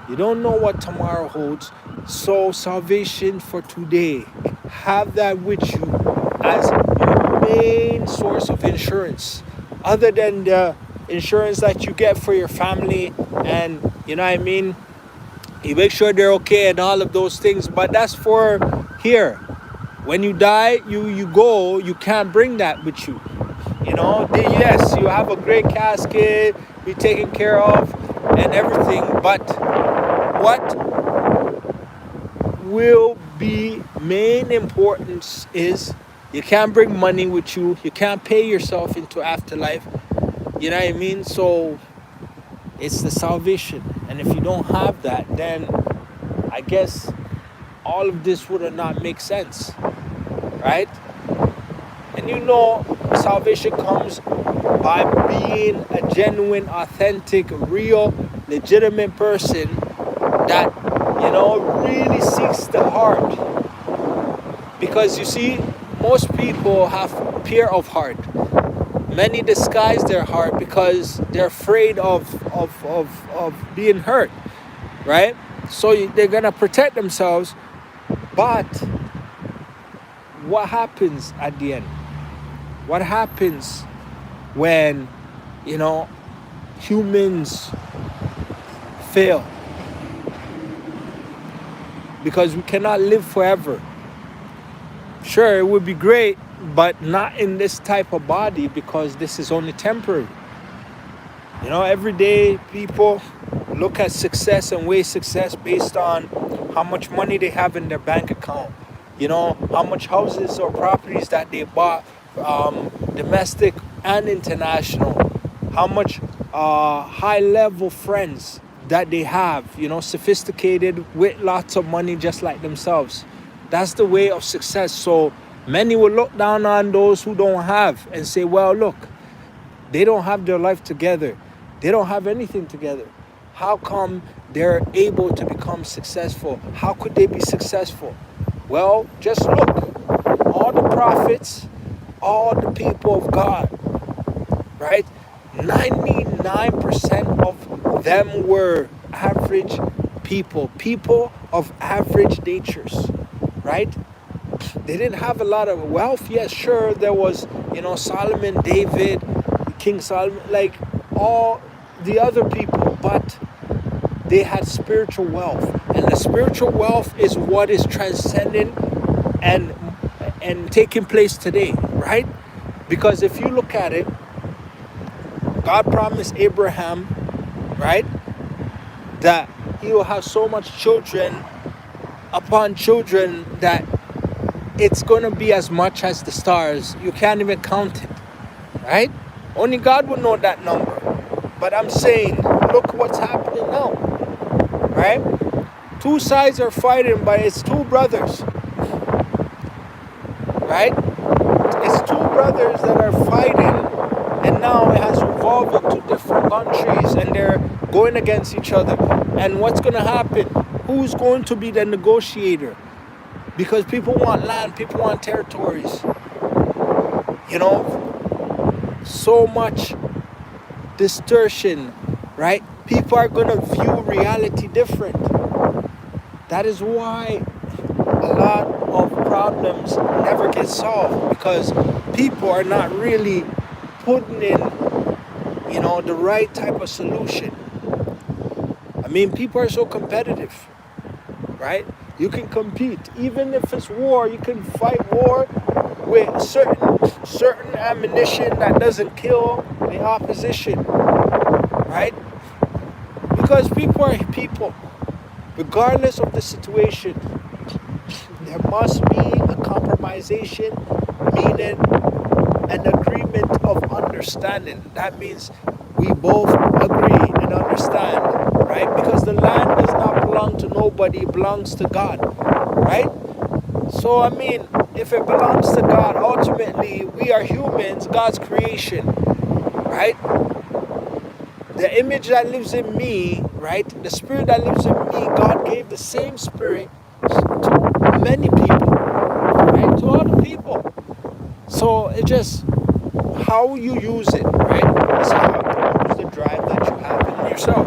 You don't know what tomorrow holds. So salvation for today, have that with you as your main source of insurance. Other than the insurance that you get for your family, and you know what I mean, you make sure they're okay and all of those things. But that's for here. When you die, you go. You can't bring that with you. Yes, you have a great casket, be taken care of, and everything. But what will be main importance is you can't bring money with you. You can't pay yourself into afterlife. You know what I mean? So it's the salvation. And if you don't have that, then I guess all of this would not make sense, right? And salvation comes by being a genuine, authentic, real, legitimate person that, really seeks the heart. Because you see, most people have fear of heart. Many disguise their heart because they're afraid of being hurt, right? So they're going to protect themselves. But what happens at the end? What happens when, humans fail? Because we cannot live forever. Sure, it would be great, but not in this type of body, because this is only temporary. Every day people look at success and weigh success based on how much money they have in their bank account. How much houses or properties that they bought, domestic and international. How much high level friends that they have, sophisticated with lots of money just like themselves. That's the way of success. So many will look down on those who don't have and say, well, look, they don't have their life together. They don't have anything together. How come they're able to become successful? How could they be successful? Well, just look. All the prophets, all the people of God, right? 99% of them were average people of average natures, right? They didn't have a lot of wealth. Yes, sure, there was, Solomon, David, King Solomon, like all the other people, but they had spiritual wealth. And the spiritual wealth is what is transcendent and taking place today, right? Because if you look at it, God promised Abraham, right, that he will have so much children upon children that it's going to be as much as the stars. You can't even count it, right? Only God will know that number. But I'm saying, look what's happening now, right? Two sides are fighting, but it's two brothers, right? It's two brothers that are fighting, and now it has evolved into different countries, and they're going against each other. And what's going to happen? Who's going to be the negotiator? Because people want land, people want territories. So much distortion, right? People are going to view reality different. That is why a lot of problems never get solved, because people are not really putting in, the right type of solution. I mean, people are so competitive, right? You can compete. Even if it's war, you can fight war with certain ammunition that doesn't kill the opposition, right? Because people are people. Regardless of the situation, there must be a compromisation, meaning an agreement of understanding. That means we both agree and understand, right? Because the land does not belong to nobody, it belongs to God, right? So, I mean, if it belongs to God, ultimately, we are humans, God's creation, right? The image that lives in me, right? The spirit that lives in me, God gave the same spirit to many people, right? To all the people. So it's just how you use it, right? It's how you use the drive that you have in yourself.